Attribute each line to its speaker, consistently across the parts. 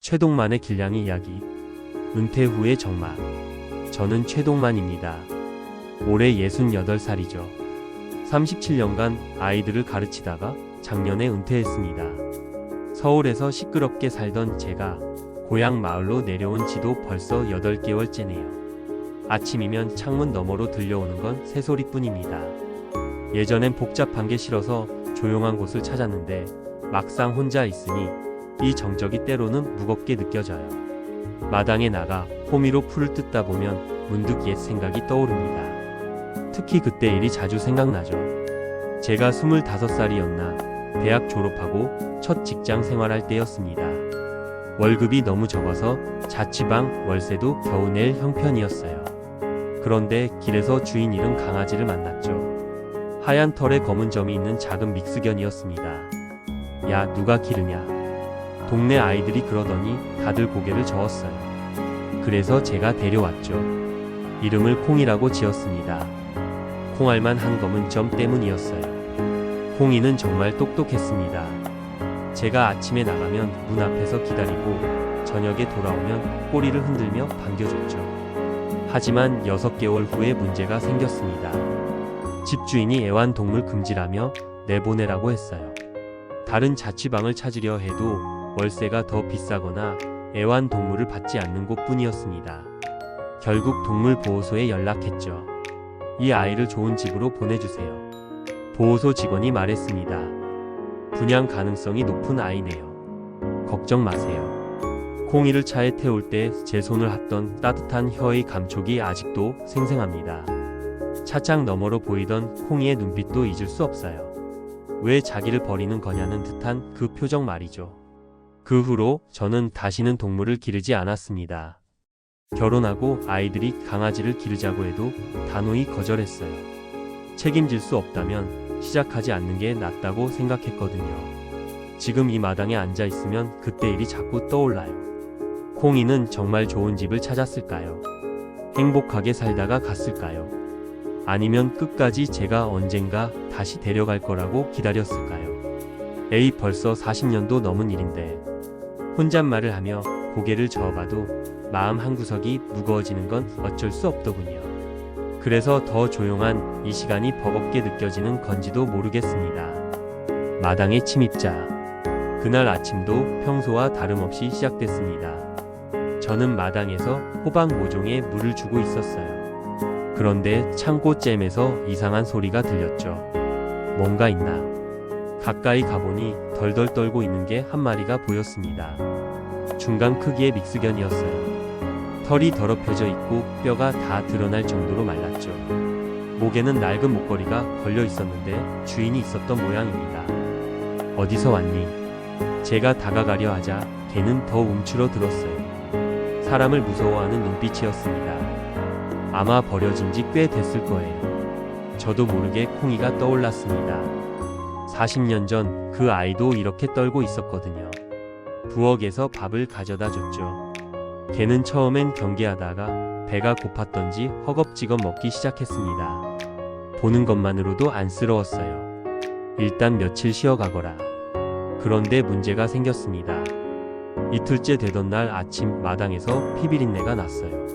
Speaker 1: 최동만의 길냥이 이야기. 은퇴 후의 정막. 저는 최동만입니다. 올해 68살이죠. 37년간 아이들을 가르치다가 작년에 은퇴했습니다. 서울에서 시끄럽게 살던 제가 고향 마을로 내려온 지도 벌써 8개월째네요. 아침이면 창문 너머로 들려오는 건 새소리뿐입니다. 예전엔 복잡한 게 싫어서 조용한 곳을 찾았는데 막상 혼자 있으니 이 정적이 때로는 무겁게 느껴져요. 마당에 나가 호미로 풀을 뜯다 보면 문득 옛 생각이 떠오릅니다. 특히 그때 일이 자주 생각나죠. 제가 25살이었나 대학 졸업하고 첫 직장 생활할 때였습니다. 월급이 너무 적어서 자취방 월세도 겨우 낼 형편이었어요. 그런데 길에서 주인 잃은 강아지를 만났죠. 하얀 털에 검은 점이 있는 작은 믹스견이었습니다. 야, 누가 기르냐? 동네 아이들이 그러더니 다들 고개를 저었어요. 그래서 제가 데려왔죠. 이름을 콩이라고 지었습니다. 콩알만 한 검은 점 때문이었어요. 콩이는 정말 똑똑했습니다. 제가 아침에 나가면 문 앞에서 기다리고 저녁에 돌아오면 꼬리를 흔들며 반겨줬죠. 하지만 6개월 후에 문제가 생겼습니다. 집주인이 애완동물 금지라며 내보내라고 했어요. 다른 자취방을 찾으려 해도 월세가 더 비싸거나 애완동물을 받지 않는 곳뿐이었습니다. 결국 동물보호소에 연락했죠. 이 아이를 좋은 집으로 보내주세요. 보호소 직원이 말했습니다. 분양 가능성이 높은 아이네요. 걱정 마세요. 콩이를 차에 태울 때 제 손을 핫던 따뜻한 혀의 감촉이 아직도 생생합니다. 차창 너머로 보이던 콩이의 눈빛도 잊을 수 없어요. 왜 자기를 버리는 거냐는 듯한 그 표정 말이죠. 그 후로 저는 다시는 동물을 기르지 않았습니다. 결혼하고 아이들이 강아지를 기르자고 해도 단호히 거절했어요. 책임질 수 없다면 시작하지 않는 게 낫다고 생각했거든요. 지금 이 마당에 앉아 있으면 그때 일이 자꾸 떠올라요. 콩이는 정말 좋은 집을 찾았을까요? 행복하게 살다가 갔을까요? 아니면 끝까지 제가 언젠가 다시 데려갈 거라고 기다렸을까요? 에이, 벌써 40년도 넘은 일인데 혼잣말을 하며 고개를 저어봐도 마음 한구석이 무거워지는 건 어쩔 수 없더군요. 그래서 더 조용한 이 시간이 버겁게 느껴지는 건지도 모르겠습니다. 마당의 침입자. 그날 아침도 평소와 다름없이 시작됐습니다. 저는 마당에서 호박 모종에 물을 주고 있었어요. 그런데 창고잼에서 이상한 소리가 들렸죠. 뭔가 있나? 가까이 가보니 덜덜 떨고 있는 게 한 마리가 보였습니다. 중간 크기의 믹스견이었어요. 털이 더럽혀져 있고 뼈가 다 드러날 정도로 말랐죠. 목에는 낡은 목걸이가 걸려 있었는데 주인이 있었던 모양입니다. 어디서 왔니? 제가 다가가려 하자 개는 더 움츠러들었어요. 사람을 무서워하는 눈빛이었습니다. 아마 버려진 지 꽤 됐을 거예요. 저도 모르게 콩이가 떠올랐습니다. 40년 전 그 아이도 이렇게 떨고 있었거든요. 부엌에서 밥을 가져다 줬죠. 개는 처음엔 경계하다가 배가 고팠던지 허겁지겁 먹기 시작했습니다. 보는 것만으로도 안쓰러웠어요. 일단 며칠 쉬어가거라. 그런데 문제가 생겼습니다. 이틀째 되던 날 아침 마당에서 피비린내가 났어요.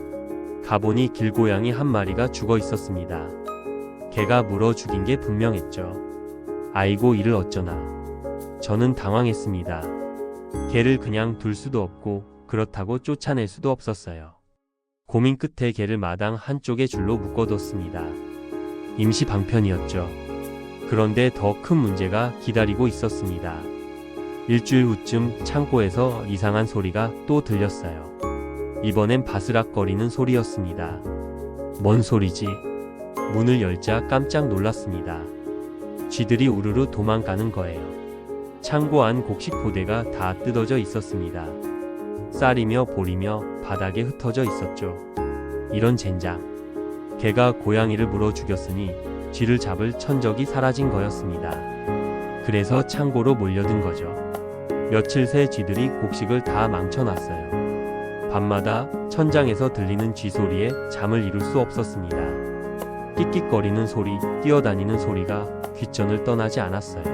Speaker 1: 가보니 길고양이 한 마리가 죽어 있었습니다. 개가 물어 죽인 게 분명했죠. 아이고, 이를 어쩌나. 저는 당황했습니다. 개를 그냥 둘 수도 없고 그렇다고 쫓아낼 수도 없었어요. 고민 끝에 개를 마당 한쪽에 줄로 묶어뒀습니다. 임시 방편이었죠. 그런데 더 큰 문제가 기다리고 있었습니다. 일주일 후쯤 창고에서 이상한 소리가 또 들렸어요. 이번엔 바스락거리는 소리였습니다. 뭔 소리지? 문을 열자 깜짝 놀랐습니다. 쥐들이 우르르 도망가는 거예요. 창고 안 곡식 포대가 다 뜯어져 있었습니다. 쌀이며 보리며 바닥에 흩어져 있었죠. 이런 젠장. 개가 고양이를 물어 죽였으니 쥐를 잡을 천적이 사라진 거였습니다. 그래서 창고로 몰려든 거죠. 며칠 새 쥐들이 곡식을 다 망쳐놨어요. 밤마다 천장에서 들리는 쥐 소리에 잠을 이룰 수 없었습니다. 끽끽거리는 소리, 뛰어다니는 소리가 귓전을 떠나지 않았어요.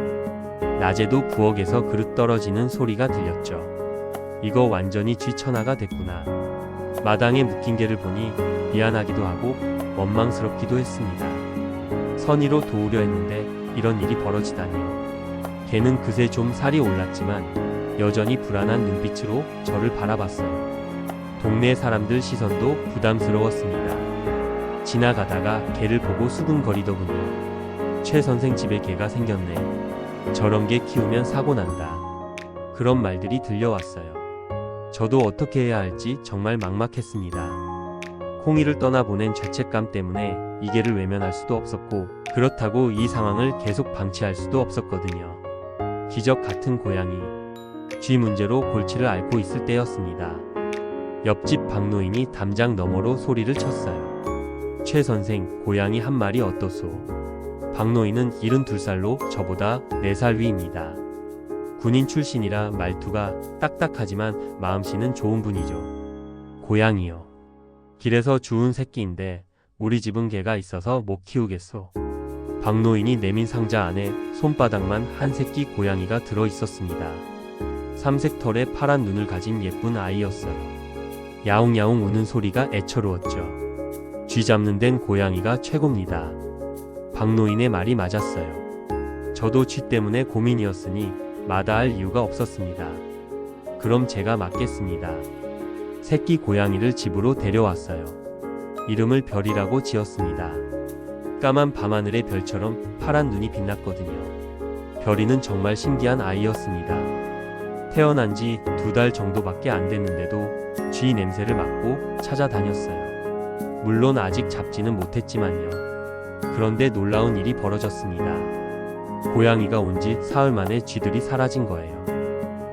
Speaker 1: 낮에도 부엌에서 그릇 떨어지는 소리가 들렸죠. 이거 완전히 쥐천하가 됐구나. 마당에 묶인 개를 보니 미안하기도 하고 원망스럽기도 했습니다. 선의로 도우려 했는데 이런 일이 벌어지다니요. 개는 그새 좀 살이 올랐지만 여전히 불안한 눈빛으로 저를 바라봤어요. 동네 사람들 시선도 부담스러웠습니다. 지나가다가 개를 보고 수근거리더군요. 최 선생 집에 개가 생겼네. 저런 개 키우면 사고 난다. 그런 말들이 들려왔어요. 저도 어떻게 해야 할지 정말 막막했습니다. 콩이를 떠나보낸 죄책감 때문에 이 개를 외면할 수도 없었고, 그렇다고 이 상황을 계속 방치할 수도 없었거든요. 기적 같은 고양이. 쥐 문제로 골치를 앓고 있을 때였습니다. 옆집 박노인이 담장 너머로 소리를 쳤어요. 최 선생, 고양이 한 마리 어떠소? 박노인은 72살로 저보다 4살 위입니다. 군인 출신이라 말투가 딱딱하지만 마음씨는 좋은 분이죠. 고양이요. 길에서 주운 새끼인데 우리 집은 개가 있어서 못 키우겠소. 박노인이 내민 상자 안에 손바닥만 한 새끼 고양이가 들어 있었습니다. 삼색 털에 파란 눈을 가진 예쁜 아이였어요. 야옹야옹 우는 소리가 애처로웠죠. 쥐 잡는 데는 고양이가 최고입니다. 박노인의 말이 맞았어요. 저도 쥐 때문에 고민이었으니 마다할 이유가 없었습니다. 그럼 제가 맡겠습니다. 새끼 고양이를 집으로 데려왔어요. 이름을 별이라고 지었습니다. 까만 밤하늘의 별처럼 파란 눈이 빛났거든요. 별이는 정말 신기한 아이였습니다. 태어난 지 2달 정도밖에 안 됐는데도 쥐 냄새를 맡고 찾아다녔어요. 물론 아직 잡지는 못했지만요. 그런데 놀라운 일이 벌어졌습니다. 고양이가 온 지 사흘 만에 쥐들이 사라진 거예요.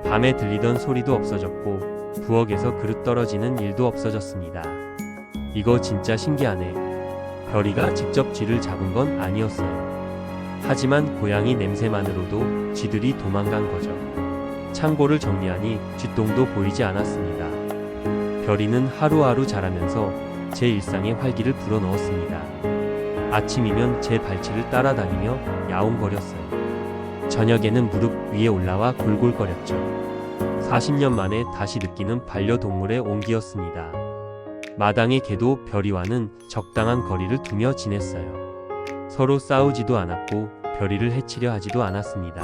Speaker 1: 밤에 들리던 소리도 없어졌고 부엌에서 그릇 떨어지는 일도 없어졌습니다. 이거 진짜 신기하네. 별이가 직접 쥐를 잡은 건 아니었어요. 하지만 고양이 냄새만으로도 쥐들이 도망간 거죠. 창고를 정리하니 쥐똥도 보이지 않았습니다. 별이는 하루하루 자라면서 제 일상에 활기를 불어넣었습니다. 아침이면 제 발치를 따라다니며 야옹거렸어요. 저녁에는 무릎 위에 올라와 골골거렸죠. 40년 만에 다시 느끼는 반려동물의 온기였습니다. 마당의 개도 별이와는 적당한 거리를 두며 지냈어요. 서로 싸우지도 않았고 별이를 해치려 하지도 않았습니다.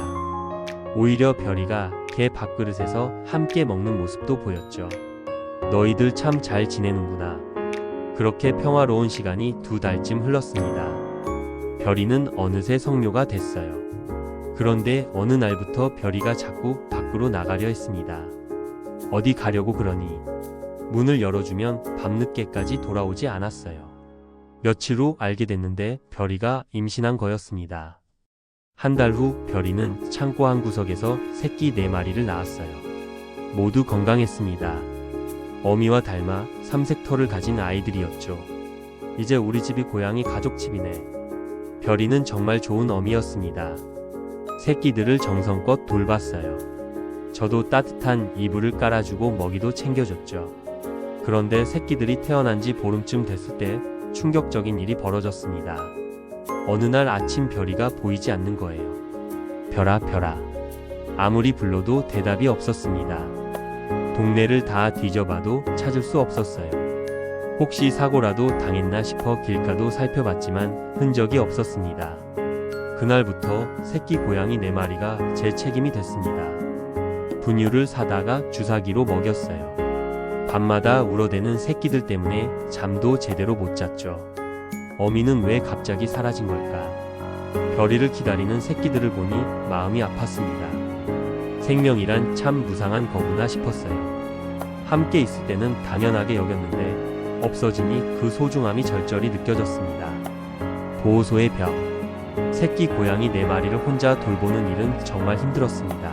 Speaker 1: 오히려 별이가 개 밥그릇에서 함께 먹는 모습도 보였죠. 너희들 참 잘 지내는구나. 그렇게 평화로운 시간이 2달쯤 흘렀습니다. 별이는 어느새 성묘가 됐어요. 그런데 어느 날부터 별이가 자꾸 밖으로 나가려 했습니다. 어디 가려고 그러니? 문을 열어주면 밤늦게까지 돌아오지 않았어요. 며칠 후 알게 됐는데 별이가 임신한 거였습니다. 한 달 후 별이는 창고 한 구석에서 새끼 4마리를 낳았어요. 모두 건강했습니다. 어미와 닮아 삼색 털을 가진 아이들이었죠. 이제 우리 집이 고양이 가족집이네. 별이는 정말 좋은 어미였습니다. 새끼들을 정성껏 돌봤어요. 저도 따뜻한 이불을 깔아주고 먹이도 챙겨줬죠. 그런데 새끼들이 태어난 지 보름쯤 됐을 때 충격적인 일이 벌어졌습니다. 어느 날 아침 별이가 보이지 않는 거예요. 별아, 별아. 아무리 불러도 대답이 없었습니다. 동네를 다 뒤져봐도 찾을 수 없었어요. 혹시 사고라도 당했나 싶어 길가도 살펴봤지만 흔적이 없었습니다. 그날부터 새끼 고양이 4마리가 제 책임이 됐습니다. 분유를 사다가 주사기로 먹였어요. 밤마다 울어대는 새끼들 때문에 잠도 제대로 못 잤죠. 어미는 왜 갑자기 사라진 걸까? 별이를 기다리는 새끼들을 보니 마음이 아팠습니다. 생명이란 참 무상한 거구나 싶었어요. 함께 있을 때는 당연하게 여겼는데 없어지니 그 소중함이 절절히 느껴졌습니다. 보호소의 벽. 새끼 고양이 4마리를 혼자 돌보는 일은 정말 힘들었습니다.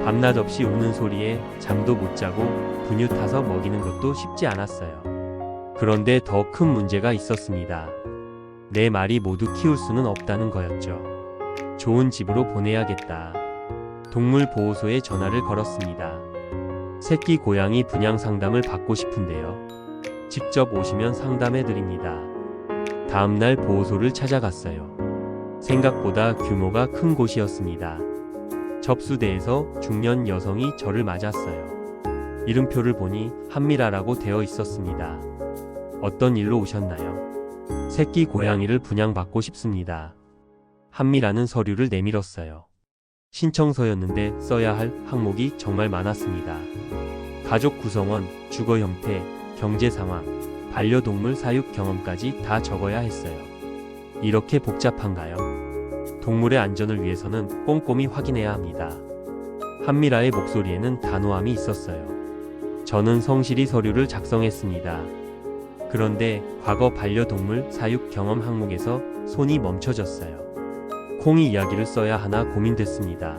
Speaker 1: 밤낮 없이 우는 소리에 잠도 못 자고 분유 타서 먹이는 것도 쉽지 않았어요. 그런데 더 큰 문제가 있었습니다. 4마리 모두 키울 수는 없다는 거였죠. 좋은 집으로 보내야겠다. 동물보호소에 전화를 걸었습니다. 새끼 고양이 분양 상담을 받고 싶은데요. 직접 오시면 상담해드립니다. 다음날 보호소를 찾아갔어요. 생각보다 규모가 큰 곳이었습니다. 접수대에서 중년 여성이 저를 맞았어요. 이름표를 보니 한미라라고 되어 있었습니다. 어떤 일로 오셨나요? 새끼 고양이를 분양받고 싶습니다. 한미라는 서류를 내밀었어요. 신청서였는데 써야 할 항목이 정말 많았습니다. 가족 구성원, 주거 형태, 경제 상황, 반려동물 사육 경험까지 다 적어야 했어요. 이렇게 복잡한가요? 동물의 안전을 위해서는 꼼꼼히 확인해야 합니다. 한미라의 목소리에는 단호함이 있었어요. 저는 성실히 서류를 작성했습니다. 그런데 과거 반려동물 사육 경험 항목에서 손이 멈춰졌어요. 콩이 이야기를 써야 하나 고민됐습니다.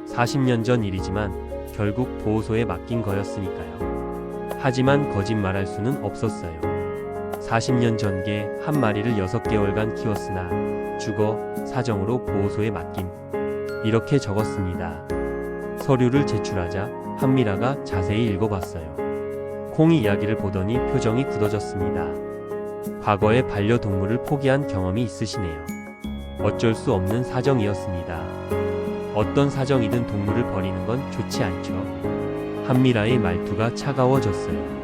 Speaker 1: 40년 전 일이지만 결국 보호소에 맡긴 거였으니까요. 하지만 거짓말할 수는 없었어요. 40년 전 개 한 마리를 6개월간 키웠으나 주거 사정으로 보호소에 맡김. 이렇게 적었습니다. 서류를 제출하자 한미라가 자세히 읽어봤어요. 콩이 이야기를 보더니 표정이 굳어졌습니다. 과거에 반려동물을 포기한 경험이 있으시네요. 어쩔 수 없는 사정이었습니다. 어떤 사정이든 동물을 버리는 건 좋지 않죠. 한미라의 말투가 차가워졌어요.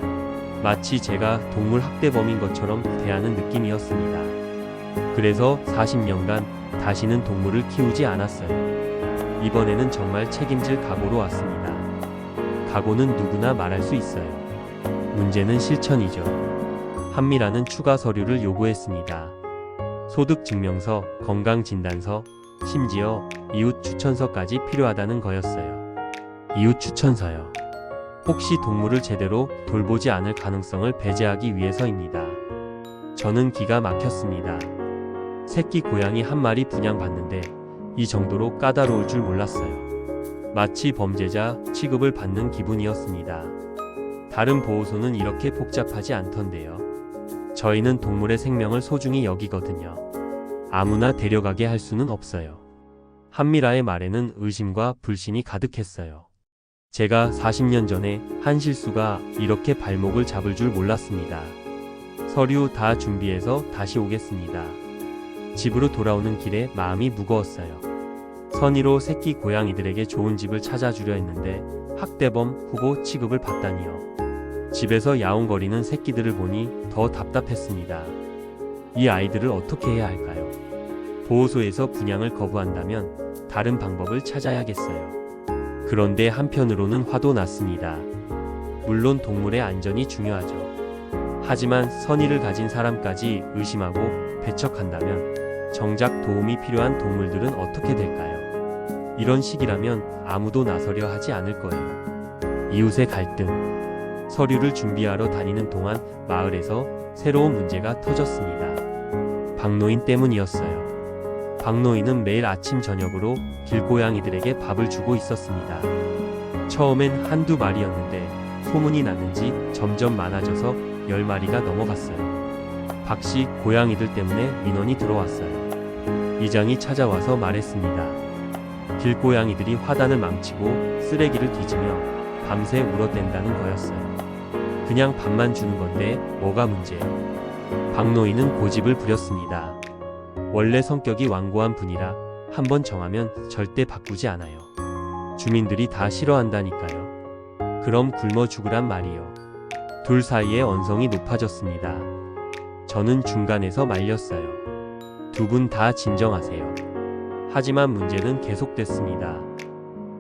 Speaker 1: 마치 제가 동물 학대범인 것처럼 대하는 느낌이었습니다. 그래서 40년간 다시는 동물을 키우지 않았어요. 이번에는 정말 책임질 각오로 왔습니다. 각오는 누구나 말할 수 있어요. 문제는 실천이죠. 한미라는 추가 서류를 요구했습니다. 소득증명서, 건강진단서, 심지어 이웃 추천서까지 필요하다는 거였어요. 이웃 추천서요. 혹시 동물을 제대로 돌보지 않을 가능성을 배제하기 위해서입니다. 저는 기가 막혔습니다. 새끼 고양이 한 마리 분양받는데 이 정도로 까다로울 줄 몰랐어요. 마치 범죄자 취급을 받는 기분이었습니다. 다른 보호소는 이렇게 복잡하지 않던데요. 저희는 동물의 생명을 소중히 여기거든요. 아무나 데려가게 할 수는 없어요. 한미라의 말에는 의심과 불신이 가득했어요. 제가 40년 전에 한 실수가 이렇게 발목을 잡을 줄 몰랐습니다. 서류 다 준비해서 다시 오겠습니다. 집으로 돌아오는 길에 마음이 무거웠어요. 선의로 새끼 고양이들에게 좋은 집을 찾아주려 했는데 학대범 후보 취급을 받다니요. 집에서 야옹거리는 새끼들을 보니 더 답답했습니다. 이 아이들을 어떻게 해야 할까요? 보호소에서 분양을 거부한다면 다른 방법을 찾아야겠어요. 그런데 한편으로는 화도 났습니다. 물론 동물의 안전이 중요하죠. 하지만 선의를 가진 사람까지 의심하고 배척한다면 정작 도움이 필요한 동물들은 어떻게 될까요? 이런 식이라면 아무도 나서려 하지 않을 거예요. 이웃의 갈등. 서류를 준비하러 다니는 동안 마을에서 새로운 문제가 터졌습니다. 박노인 때문이었어요. 박노인은 매일 아침 저녁으로 길고양이들에게 밥을 주고 있었습니다. 처음엔 한두 마리였는데 소문이 났는지 점점 많아져서 10마리가 넘어갔어요. 박씨 고양이들 때문에 민원이 들어왔어요. 이장이 찾아와서 말했습니다. 길고양이들이 화단을 망치고 쓰레기를 뒤지며 밤새 울어댄다는 거였어요. 그냥 밥만 주는 건데 뭐가 문제예요? 박노인은 고집을 부렸습니다. 원래 성격이 완고한 분이라 한번 정하면 절대 바꾸지 않아요. 주민들이 다 싫어한다니까요. 그럼 굶어 죽으란 말이요. 둘 사이의 언성이 높아졌습니다. 저는 중간에서 말렸어요. 두 분 다 진정하세요. 하지만 문제는 계속됐습니다.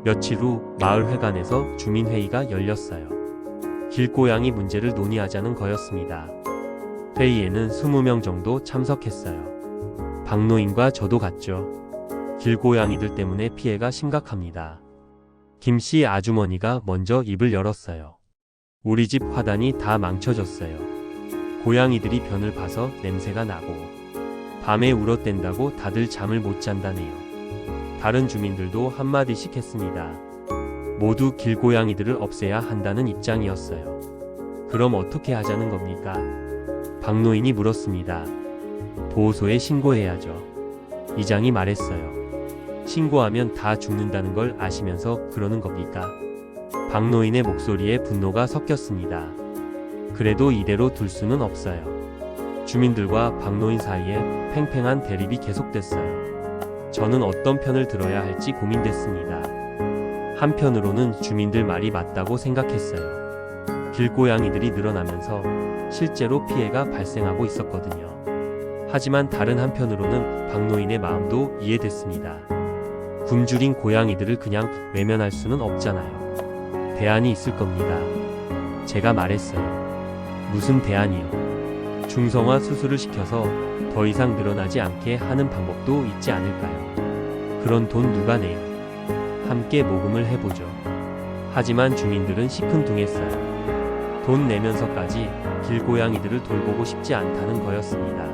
Speaker 1: 며칠 후 마을회관에서 주민회의가 열렸어요. 길고양이 문제를 논의하자는 거였습니다. 회의에는 20명 정도 참석했어요. 박노인과 저도 갔죠. 길고양이들 때문에 피해가 심각합니다. 김씨 아주머니가 먼저 입을 열었어요. 우리 집 화단이 다 망쳐졌어요. 고양이들이 변을 봐서 냄새가 나고 밤에 울어댄다고 다들 잠을 못 잔다네요. 다른 주민들도 한마디씩 했습니다. 모두 길고양이들을 없애야 한다는 입장이었어요. 그럼 어떻게 하자는 겁니까? 박노인이 물었습니다. 보호소에 신고해야죠. 이장이 말했어요. 신고하면 다 죽는다는 걸 아시면서 그러는 겁니까? 박노인의 목소리에 분노가 섞였습니다. 그래도 이대로 둘 수는 없어요. 주민들과 박노인 사이에 팽팽한 대립이 계속됐어요. 저는 어떤 편을 들어야 할지 고민됐습니다. 한편으로는 주민들 말이 맞다고 생각했어요. 길고양이들이 늘어나면서 실제로 피해가 발생하고 있었거든요. 하지만 다른 한편으로는 박노인의 마음도 이해됐습니다. 굶주린 고양이들을 그냥 외면할 수는 없잖아요. 대안이 있을 겁니다. 제가 말했어요. 무슨 대안이요? 중성화 수술을 시켜서 더 이상 늘어나지 않게 하는 방법도 있지 않을까요? 그런 돈 누가 내요? 함께 모금을 해보죠. 하지만 주민들은 시큰둥했어요. 돈 내면서까지 길고양이들을 돌보고 싶지 않다는 거였습니다.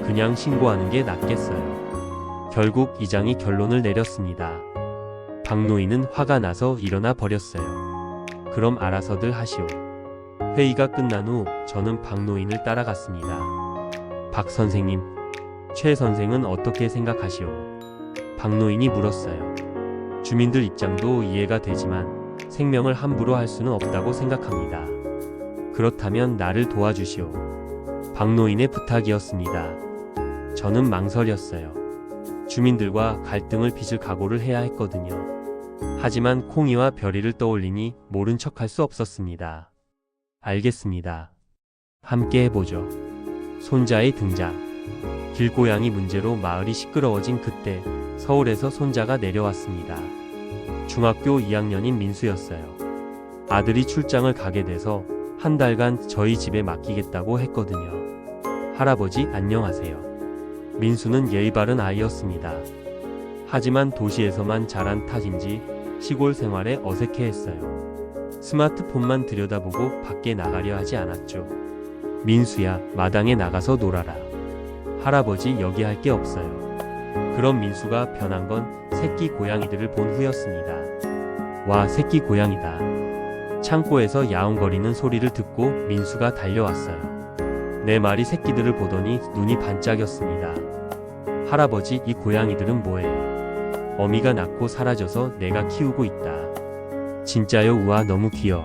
Speaker 1: 그냥 신고하는 게 낫겠어요. 결국 이장이 결론을 내렸습니다. 박노인은 화가 나서 일어나 버렸어요. 그럼 알아서들 하시오. 회의가 끝난 후 저는 박노인을 따라갔습니다. 박 선생님, 최 선생은 어떻게 생각하시오? 박노인이 물었어요. 주민들 입장도 이해가 되지만 생명을 함부로 할 수는 없다고 생각합니다. 그렇다면 나를 도와주시오. 박노인의 부탁이었습니다. 저는 망설였어요. 주민들과 갈등을 빚을 각오를 해야 했거든요. 하지만 콩이와 별이를 떠올리니 모른 척할 수 없었습니다. 알겠습니다. 함께 해보죠. 손자의 등장. 길고양이 문제로 마을이 시끄러워진 그때 서울에서 손자가 내려왔습니다. 중학교 2학년인 민수였어요. 아들이 출장을 가게 돼서 한 달간 저희 집에 맡기겠다고 했거든요. 할아버지 안녕하세요. 민수는 예의 바른 아이였습니다. 하지만 도시에서만 자란 탓인지 시골 생활에 어색해했어요. 스마트폰만 들여다보고 밖에 나가려 하지 않았죠. 민수야, 마당에 나가서 놀아라. 할아버지 여기 할 게 없어요. 그럼 민수가 변한 건 새끼 고양이들을 본 후였습니다. 와, 새끼 고양이다. 창고에서 야옹거리는 소리를 듣고 민수가 달려왔어요. 내 말이 새끼들을 보더니 눈이 반짝였습니다. 할아버지, 이 고양이들은 뭐예요? 어미가 낳고 사라져서 내가 키우고 있다. 진짜요? 우와, 너무 귀여워.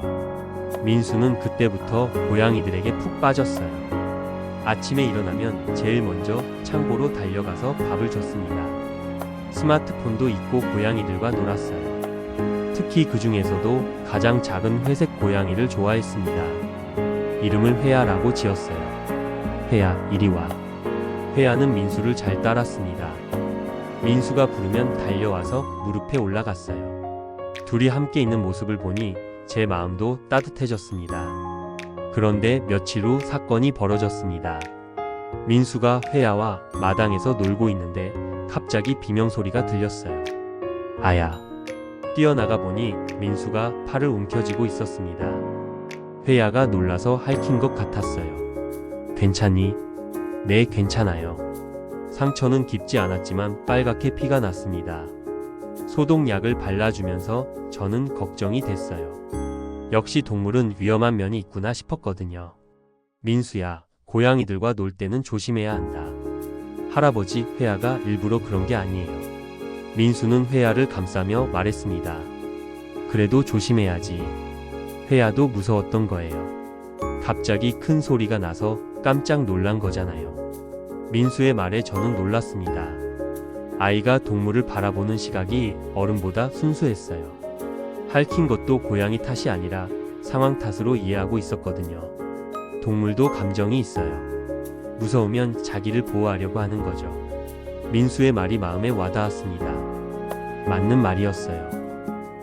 Speaker 1: 민수는 그때부터 고양이들에게 푹 빠졌어요. 아침에 일어나면 제일 먼저 창고로 달려가서 밥을 줬습니다. 스마트폰도 잊고 고양이들과 놀았어요. 특히 그 중에서도 가장 작은 회색 고양이를 좋아했습니다. 이름을 회야라고 지었어요. 회야, 이리 와. 회야는 민수를 잘 따랐습니다. 민수가 부르면 달려와서 무릎에 올라갔어요. 둘이 함께 있는 모습을 보니 제 마음도 따뜻해졌습니다. 그런데 며칠 후 사건이 벌어졌습니다. 민수가 회야와 마당에서 놀고 있는데 갑자기 비명소리가 들렸어요. 아야. 뛰어나가 보니 민수가 팔을 움켜쥐고 있었습니다. 회야가 놀라서 핥힌 것 같았어요. 괜찮니? 네, 괜찮아요. 상처는 깊지 않았지만 빨갛게 피가 났습니다. 소독약을 발라주면서 저는 걱정이 됐어요. 역시 동물은 위험한 면이 있구나 싶었거든요. 민수야, 고양이들과 놀 때는 조심해야 한다. 할아버지, 회야가 일부러 그런 게 아니에요. 민수는 회야를 감싸며 말했습니다. 그래도 조심해야지. 회야도 무서웠던 거예요. 갑자기 큰 소리가 나서 깜짝 놀란 거잖아요. 민수의 말에 저는 놀랐습니다. 아이가 동물을 바라보는 시각이 어른보다 순수했어요. 핥힌 것도 고양이 탓이 아니라 상황 탓으로 이해하고 있었거든요. 동물도 감정이 있어요. 무서우면 자기를 보호하려고 하는 거죠. 민수의 말이 마음에 와닿았습니다. 맞는 말이었어요.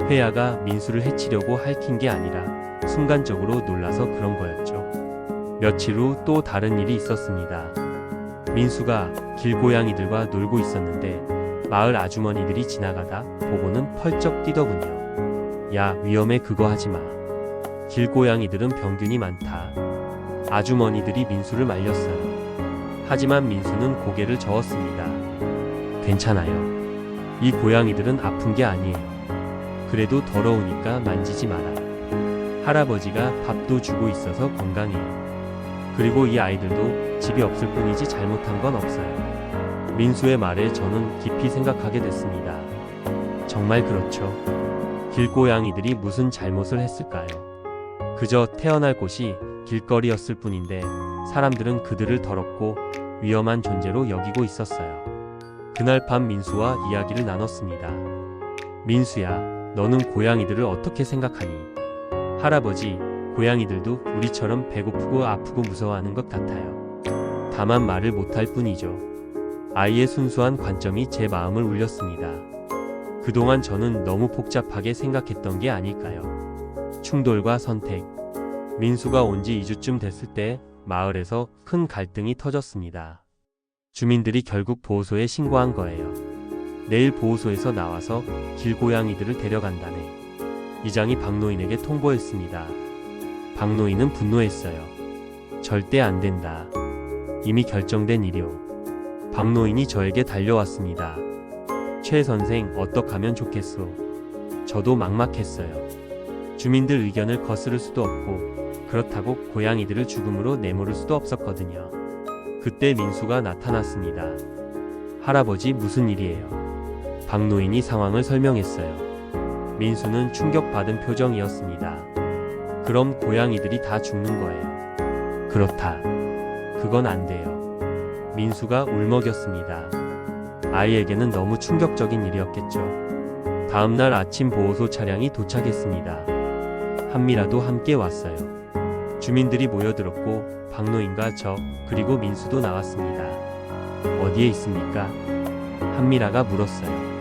Speaker 1: 회야가 민수를 해치려고 핥힌 게 아니라 순간적으로 놀라서 그런 거였죠. 며칠 후 또 다른 일이 있었습니다. 민수가 길고양이들과 놀고 있었는데 마을 아주머니들이 지나가다 보고는 펄쩍 뛰더군요. 야, 위험해, 그거 하지 마. 길고양이들은 병균이 많다. 아주머니들이 민수를 말렸어요. 하지만 민수는 고개를 저었습니다. 괜찮아요. 이 고양이들은 아픈 게 아니에요. 그래도 더러우니까 만지지 마라. 할아버지가 밥도 주고 있어서 건강해요. 그리고 이 아이들도 집이 없을 뿐이지 잘못한 건 없어요. 민수의 말에 저는 깊이 생각하게 됐습니다. 정말 그렇죠. 길고양이들이 무슨 잘못을 했을까요? 그저 태어날 곳이 길거리였을 뿐인데 사람들은 그들을 더럽고 위험한 존재로 여기고 있었어요. 그날 밤 민수와 이야기를 나눴습니다. 민수야, 너는 고양이들을 어떻게 생각하니? 할아버지, 고양이들도 우리처럼 배고프고 아프고 무서워하는 것 같아요. 다만 말을 못할 뿐이죠. 아이의 순수한 관점이 제 마음을 울렸습니다. 그동안 저는 너무 복잡하게 생각했던 게 아닐까요? 충돌과 선택. 민수가 온 지 2주쯤 됐을 때 마을에서 큰 갈등이 터졌습니다. 주민들이 결국 보호소에 신고한 거예요. 내일 보호소에서 나와서 길고양이들을 데려간다네. 이장이 박노인에게 통보했습니다. 박노인은 분노했어요. 절대 안 된다. 이미 결정된 일이오. 박노인이 저에게 달려왔습니다. 최 선생, 어떡하면 좋겠소? 저도 막막했어요. 주민들 의견을 거스를 수도 없고 그렇다고 고양이들을 죽음으로 내모를 수도 없었거든요. 그때 민수가 나타났습니다. 할아버지, 무슨 일이에요? 박노인이 상황을 설명했어요. 민수는 충격받은 표정이었습니다. 그럼 고양이들이 다 죽는 거예요? 그렇다. 그건 안 돼요. 민수가 울먹였습니다. 아이에게는 너무 충격적인 일이었겠죠. 다음날 아침 보호소 차량이 도착했습니다. 한미라도 함께 왔어요. 주민들이 모여들었고 박노인과 저 그리고 민수도 나왔습니다. 어디에 있습니까? 한미라가 물었어요.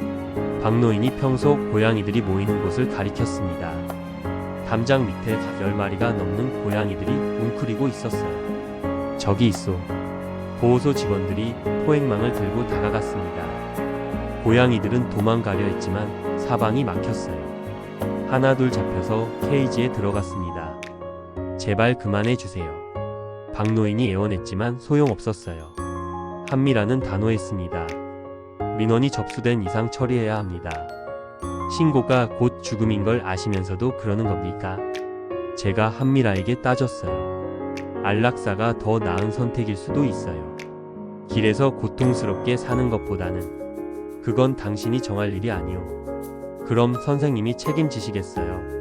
Speaker 1: 박노인이 평소 고양이들이 모이는 곳을 가리켰습니다. 담장 밑에 10마리가 넘는 고양이들이 웅크리고 있었어요. 저기 있소. 보호소 직원들이 포획망을 들고 다가갔습니다. 고양이들은 도망가려 했지만 사방이 막혔어요. 하나 둘 잡혀서 케이지에 들어갔습니다. 제발 그만해 주세요. 박노인이 애원했지만 소용없었어요. 한미라는 단호했습니다. 민원이 접수된 이상 처리해야 합니다. 신고가 곧 죽음인 걸 아시면서도 그러는 겁니까? 제가 한미라에게 따졌어요. 안락사가 더 나은 선택일 수도 있어요. 길에서 고통스럽게 사는 것보다는. 그건 당신이 정할 일이 아니오. 그럼 선생님이 책임지시겠어요?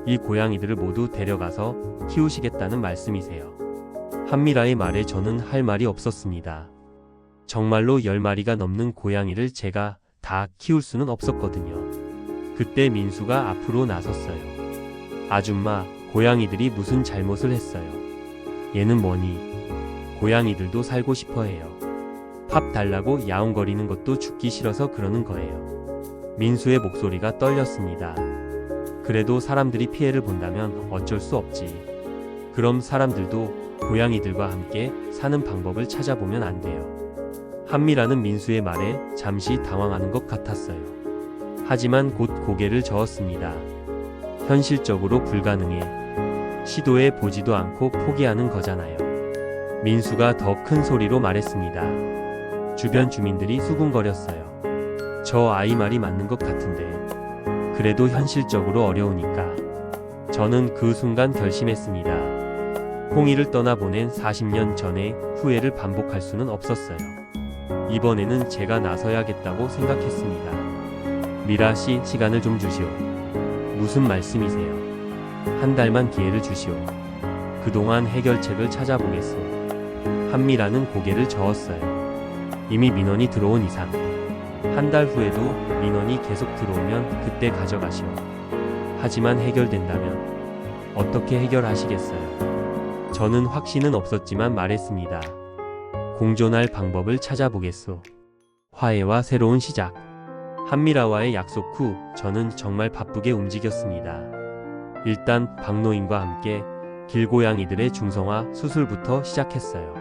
Speaker 1: 이 고양이들을 모두 데려가서 키우시겠다는 말씀이세요? 한미라의 말에 저는 할 말이 없었습니다. 정말로 10마리가 넘는 고양이를 제가 다 키울 수는 없었거든요. 그때 민수가 앞으로 나섰어요. 아줌마, 고양이들이 무슨 잘못을 했어요? 얘는 뭐니? 고양이들도 살고 싶어 해요. 밥 달라고 야옹거리는 것도 죽기 싫어서 그러는 거예요. 민수의 목소리가 떨렸습니다. 그래도 사람들이 피해를 본다면 어쩔 수 없지. 그럼 사람들도 고양이들과 함께 사는 방법을 찾아보면 안 돼요. 한미라는 민수의 말에 잠시 당황하는 것 같았어요. 하지만 곧 고개를 저었습니다. 현실적으로 불가능해. 시도해 보지도 않고 포기하는 거잖아요. 민수가 더 큰 소리로 말했습니다. 주변 주민들이 수군거렸어요. 저 아이 말이 맞는 것 같은데. 그래도 현실적으로 어려우니까. 저는 그 순간 결심했습니다. 홍이를 떠나보낸 40년 전의 후회를 반복할 수는 없었어요. 이번에는 제가 나서야겠다고 생각했습니다. 미라 씨, 시간을 좀 주시오. 무슨 말씀이세요? 한 달만 기회를 주시오. 그동안 해결책을 찾아보겠소. 한미라는 고개를 저었어요. 이미 민원이 들어온 이상. 한 달 후에도 민원이 계속 들어오면 그때 가져가시오. 하지만 해결된다면 어떻게 해결하시겠어요? 저는 확신은 없었지만 말했습니다. 공존할 방법을 찾아보겠소. 화해와 새로운 시작. 한미라와의 약속 후 저는 정말 바쁘게 움직였습니다. 일단 박노인과 함께 길고양이들의 중성화 수술부터 시작했어요.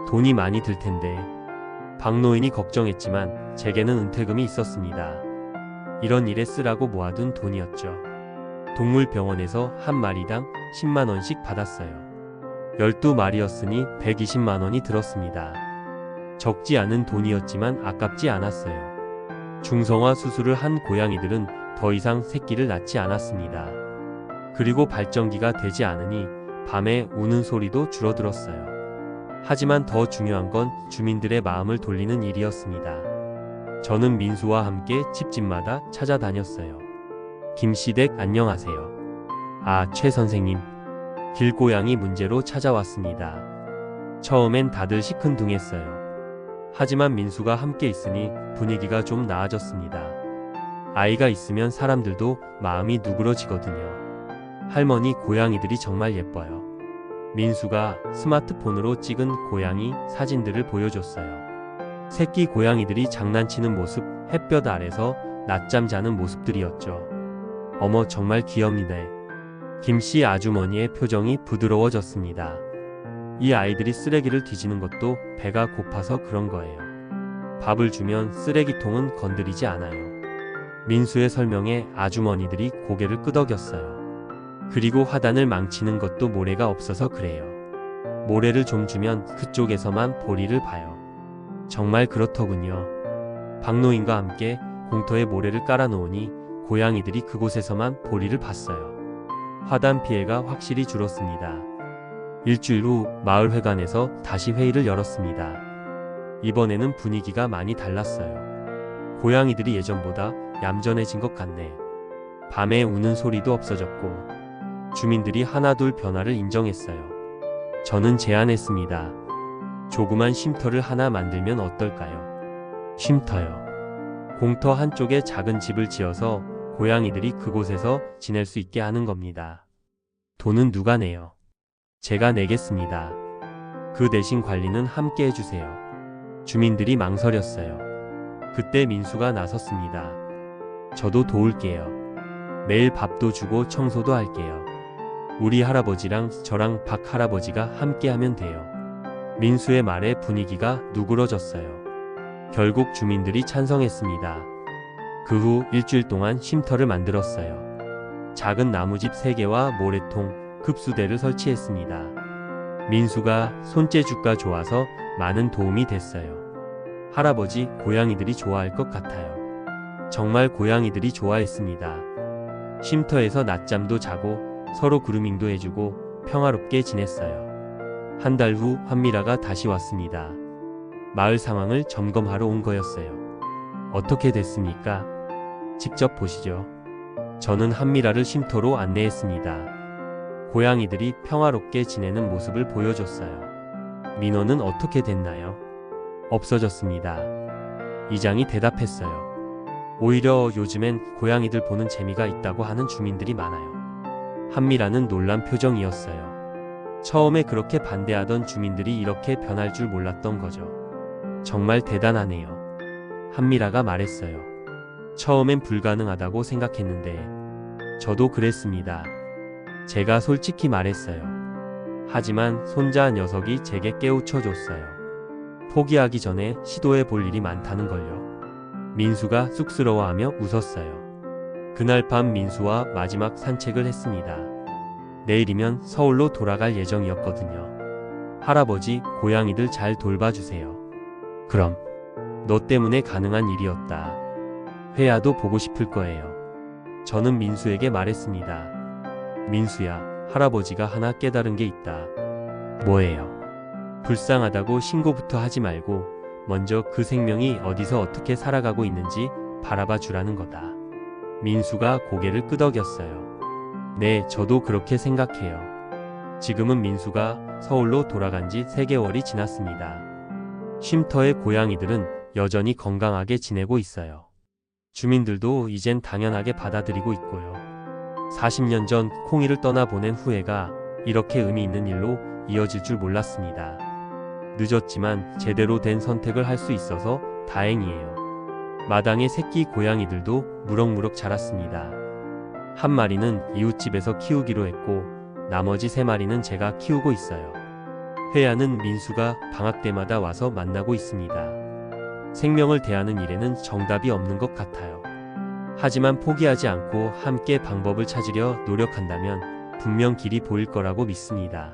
Speaker 1: 돈이 많이 들 텐데. 박노인이 걱정했지만 제게는 은퇴금이 있었습니다. 이런 일에 쓰라고 모아둔 돈이었죠. 동물병원에서 한 마리당 10만 원씩 받았어요. 12마리였으니 120만 원이 들었습니다. 적지 않은 돈이었지만 아깝지 않았어요. 중성화 수술을 한 고양이들은 더 이상 새끼를 낳지 않았습니다. 그리고 발정기가 되지 않으니 밤에 우는 소리도 줄어들었어요. 하지만 더 중요한 건 주민들의 마음을 돌리는 일이었습니다. 저는 민수와 함께 집집마다 찾아다녔어요. 김씨댁 안녕하세요. 아, 최 선생님. 길고양이 문제로 찾아왔습니다. 처음엔 다들 시큰둥했어요. 하지만 민수가 함께 있으니 분위기가 좀 나아졌습니다. 아이가 있으면 사람들도 마음이 누그러지거든요. 할머니, 고양이들이 정말 예뻐요. 민수가 스마트폰으로 찍은 고양이 사진들을 보여줬어요. 새끼 고양이들이 장난치는 모습, 햇볕 아래서 낮잠 자는 모습들이었죠. 어머, 정말 귀엽니다. 김씨 아주머니의 표정이 부드러워졌습니다. 이 아이들이 쓰레기를 뒤지는 것도 배가 고파서 그런 거예요. 밥을 주면 쓰레기통은 건드리지 않아요. 민수의 설명에 아주머니들이 고개를 끄덕였어요. 그리고 화단을 망치는 것도 모래가 없어서 그래요. 모래를 좀 주면 그쪽에서만 볼일을 봐요. 정말 그렇더군요. 박노인과 함께 공터에 모래를 깔아놓으니 고양이들이 그곳에서만 볼일을 봤어요. 화단 피해가 확실히 줄었습니다. 일주일 후 마을회관에서 다시 회의를 열었습니다. 이번에는 분위기가 많이 달랐어요. 고양이들이 예전보다 얌전해진 것 같네. 밤에 우는 소리도 없어졌고 주민들이 하나둘 변화를 인정했어요. 저는 제안했습니다. 조그만 쉼터를 하나 만들면 어떨까요? 쉼터요. 공터 한쪽에 작은 집을 지어서 고양이들이 그곳에서 지낼 수 있게 하는 겁니다. 돈은 누가 내요? 제가 내겠습니다. 그 대신 관리는 함께 해주세요. 주민들이 망설였어요. 그때 민수가 나섰습니다. 저도 도울게요. 매일 밥도 주고 청소도 할게요. 우리 할아버지랑 저랑 박 할아버지가 함께 하면 돼요. 민수의 말에 분위기가 누그러졌어요. 결국 주민들이 찬성했습니다. 그 후 일주일 동안 쉼터를 만들었어요. 작은 나무집 3개와 모래통, 급수대를 설치했습니다. 민수가 손재주가 좋아서 많은 도움이 됐어요. 할아버지, 고양이들이 좋아할 것 같아요. 정말 고양이들이 좋아했습니다. 쉼터에서 낮잠도 자고 서로 그루밍도 해주고 평화롭게 지냈어요. 한 달 후 환미라가 다시 왔습니다. 마을 상황을 점검하러 온 거였어요. 어떻게 됐습니까? 직접 보시죠. 저는 한미라를 쉼터로 안내했습니다. 고양이들이 평화롭게 지내는 모습을 보여줬어요. 민원은 어떻게 됐나요? 없어졌습니다. 이장이 대답했어요. 오히려 요즘엔 고양이들 보는 재미가 있다고 하는 주민들이 많아요. 한미라는 놀란 표정이었어요. 처음에 그렇게 반대하던 주민들이 이렇게 변할 줄 몰랐던 거죠. 정말 대단하네요. 한미라가 말했어요. 처음엔 불가능하다고 생각했는데 저도 그랬습니다. 제가 솔직히 말했어요. 하지만 손자 녀석이 제게 깨우쳐줬어요. 포기하기 전에 시도해 볼 일이 많다는 걸요. 민수가 쑥스러워하며 웃었어요. 그날 밤 민수와 마지막 산책을 했습니다. 내일이면 서울로 돌아갈 예정이었거든요. 할아버지, 고양이들 잘 돌봐주세요. 그럼. 너 때문에 가능한 일이었다. 회야도 보고 싶을 거예요. 저는 민수에게 말했습니다. 민수야, 할아버지가 하나 깨달은 게 있다. 뭐예요? 불쌍하다고 신고부터 하지 말고 먼저 그 생명이 어디서 어떻게 살아가고 있는지 바라봐 주라는 거다. 민수가 고개를 끄덕였어요. 네, 저도 그렇게 생각해요. 지금은 민수가 서울로 돌아간 지 3개월이 지났습니다. 쉼터의 고양이들은 여전히 건강하게 지내고 있어요. 주민들도 이젠 당연하게 받아들이고 있고요. 40년 전 콩이를 떠나보낸 후회가 이렇게 의미 있는 일로 이어질 줄 몰랐습니다. 늦었지만 제대로 된 선택을 할 수 있어서 다행이에요. 마당의 새끼 고양이들도 무럭무럭 자랐습니다. 한 마리는 이웃집에서 키우기로 했고 나머지 3마리는 제가 키우고 있어요. 회야는 민수가 방학 때마다 와서 만나고 있습니다. 생명을 대하는 일에는 정답이 없는 것 같아요. 하지만 포기하지 않고 함께 방법을 찾으려 노력한다면 분명 길이 보일 거라고 믿습니다.